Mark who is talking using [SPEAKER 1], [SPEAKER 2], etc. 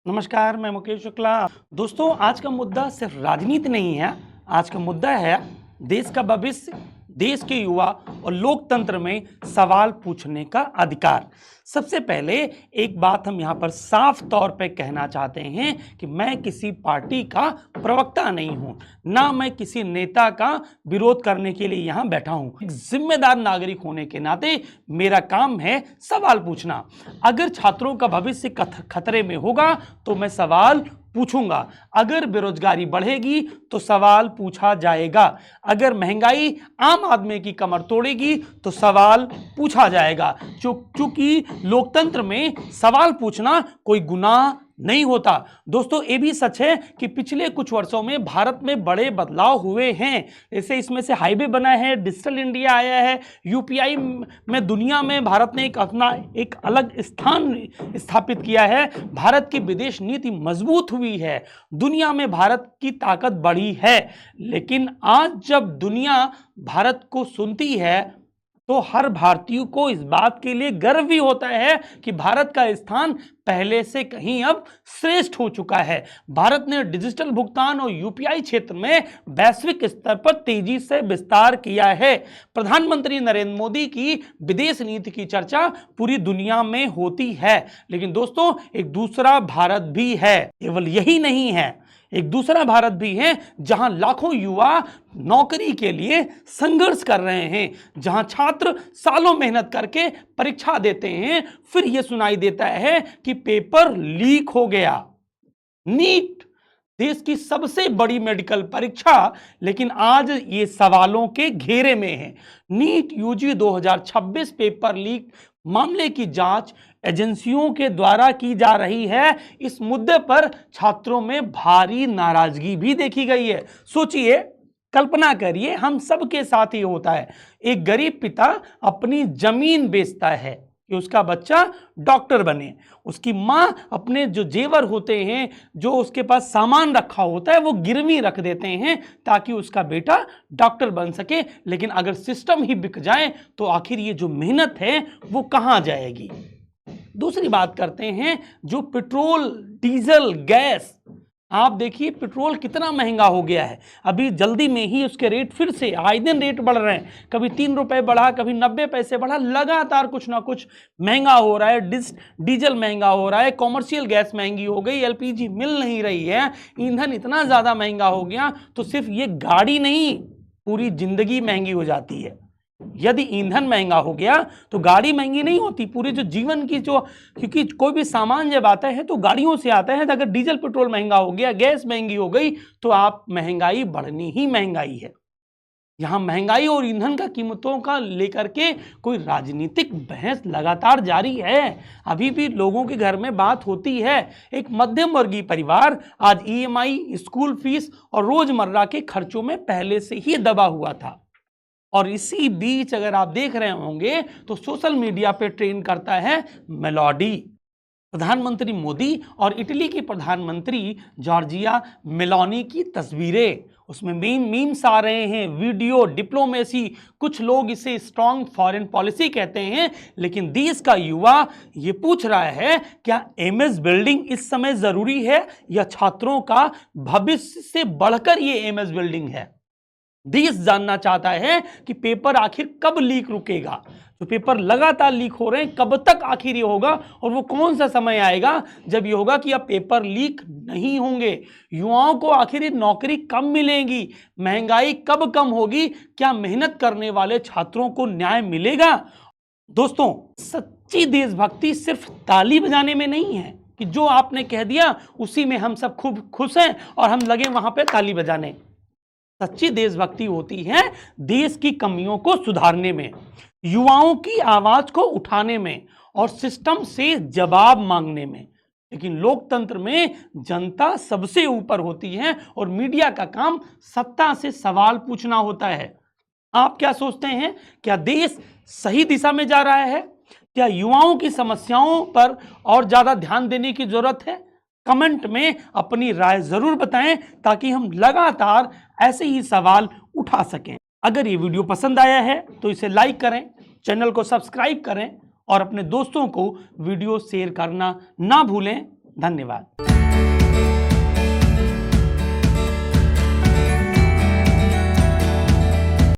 [SPEAKER 1] नमस्कार, मैं मुकेश शुक्ला। दोस्तों, आज का मुद्दा सिर्फ राजनीति नहीं है। आज का मुद्दा है देश का भविष्य, देश के युवा और लोकतंत्र में सवाल पूछने का अधिकार। सबसे पहले एक बात हम यहाँ पर साफ तौर पे कहना चाहते हैं कि मैं किसी पार्टी का प्रवक्ता नहीं हूँ, ना मैं किसी नेता का विरोध करने के लिए यहाँ बैठा हूँ। एक जिम्मेदार नागरिक होने के नाते मेरा काम है सवाल पूछना। अगर छात्रों का भविष्य खतरे में होगा तो मैं सवाल पूछूंगा। अगर बेरोजगारी बढ़ेगी तो सवाल पूछा जाएगा। अगर महंगाई आम आदमी की कमर तोड़ेगी तो सवाल पूछा जाएगा। क्योंकि लोकतंत्र में सवाल पूछना कोई गुनाह नहीं होता। दोस्तों, ये भी सच है कि पिछले कुछ वर्षों में भारत में बड़े बदलाव हुए हैं। जैसे इसमें से हाईवे बना है, डिजिटल इंडिया आया है, यूपीआई में दुनिया में भारत ने अपना एक अलग स्थान स्थापित किया है। भारत की विदेश नीति मजबूत हुई है, दुनिया में भारत की ताकत बढ़ी है। लेकिन आज जब दुनिया भारत को सुनती है तो हर भारतीय को इस बात के लिए गर्व भी होता है कि भारत का स्थान पहले से कहीं अब श्रेष्ठ हो चुका है। भारत ने डिजिटल भुगतान और यूपीआई क्षेत्र में वैश्विक स्तर पर तेजी से विस्तार किया है। प्रधानमंत्री नरेंद्र मोदी की विदेश नीति की चर्चा पूरी दुनिया में होती है। लेकिन दोस्तों, एक दूसरा भारत भी है। केवल यही नहीं है, एक दूसरा भारत भी है जहां लाखों युवा नौकरी के लिए संघर्ष कर रहे हैं, जहां छात्र सालों मेहनत करके परीक्षा देते हैं, फिर यह सुनाई देता है कि पेपर लीक हो गया। नीट देश की सबसे बड़ी मेडिकल परीक्षा, लेकिन आज ये सवालों के घेरे में है। नीट यूजी 2026 पेपर लीक मामले की जांच एजेंसियों के द्वारा की जा रही है। इस मुद्दे पर छात्रों में भारी नाराजगी भी देखी गई है। सोचिए, कल्पना करिए, हम सबके साथ ही होता है। एक गरीब पिता अपनी जमीन बेचता है कि उसका बच्चा डॉक्टर बने। उसकी मां अपने जो जेवर होते हैं, जो उसके पास सामान रखा होता है, वो गिरवी रख देते हैं ताकि उसका बेटा डॉक्टर बन सके। लेकिन अगर सिस्टम ही बिक जाए तो आखिर ये जो मेहनत है वो कहां जाएगी। दूसरी बात करते हैं जो पेट्रोल, डीजल, गैस। आप देखिए पेट्रोल कितना महंगा हो गया है। अभी जल्दी में ही उसके रेट फिर से आए दिन रेट बढ़ रहे हैं। कभी 3 रुपए बढ़ा, कभी 90 पैसे बढ़ा, लगातार कुछ ना कुछ महंगा हो रहा है। डीजल महंगा हो रहा है, कॉमर्शियल गैस महंगी हो गई, एलपीजी मिल नहीं रही है, ईंधन इतना ज़्यादा महंगा हो गया तो सिर्फ ये गाड़ी नहीं, पूरी जिंदगी महंगी हो जाती है। यदि ईंधन महंगा हो गया तो गाड़ी महंगी नहीं होती, पूरे जो जीवन की जो, क्योंकि कोई भी सामान जब आता है तो गाड़ियों से आता है। तो अगर डीजल पेट्रोल महंगा हो गया, गैस महंगी हो गई तो आप महंगाई बढ़नी ही महंगाई है। यहां महंगाई और ईंधन का कीमतों का लेकर के कोई राजनीतिक बहस लगातार जारी है। अभी भी लोगों के घर में बात होती है। एक मध्यम वर्गीय परिवार आज ईएमआई, स्कूल फीस और रोजमर्रा के खर्चों में पहले से ही दबा हुआ था। और इसी बीच अगर आप देख रहे होंगे तो सोशल मीडिया पे ट्रेंड करता है मेलोडी। प्रधानमंत्री मोदी और इटली की प्रधानमंत्री जॉर्जिया मेलोनी की तस्वीरें, उसमें मीम्स आ रहे हैं, वीडियो, डिप्लोमेसी। कुछ लोग इसे स्ट्रॉन्ग फॉरेन पॉलिसी कहते हैं। लेकिन देश का युवा ये पूछ रहा है, क्या एमएस बिल्डिंग इस समय जरूरी है या छात्रों का भविष्य से बढ़कर ये एमएस बिल्डिंग है। देश जानना चाहता है कि पेपर आखिर कब लीक रुकेगा। जो पेपर लगातार लीक हो रहे हैं, कब तक आखिर ये होगा, और वो कौन सा समय आएगा जब ये होगा कि अब पेपर लीक नहीं होंगे। युवाओं को आखिर ये नौकरी कब मिलेगी, महंगाई कब कम होगी, क्या मेहनत करने वाले छात्रों को न्याय मिलेगा। दोस्तों, सच्ची देशभक्ति सिर्फ ताली बजाने में नहीं है कि जो आपने कह दिया उसी में हम सब खूब खुश हैं और हम लगे वहां पे ताली बजाने। सच्ची देशभक्ति होती है देश की कमियों को सुधारने में, युवाओं की आवाज को उठाने में और सिस्टम से जवाब मांगने में। लेकिन लोकतंत्र में जनता सबसे ऊपर होती है और मीडिया का काम सत्ता से सवाल पूछना होता है। आप क्या सोचते हैं, क्या देश सही दिशा में जा रहा है? क्या युवाओं की समस्याओं पर और ज्यादा ध्यान देने की जरूरत है? कमेंट में अपनी राय जरूर बताएं ताकि हम लगातार ऐसे ही सवाल उठा सकें। अगर ये वीडियो पसंद आया है तो इसे लाइक करें, चैनल को सब्सक्राइब करें और अपने दोस्तों को वीडियो शेयर करना ना भूलें। धन्यवाद।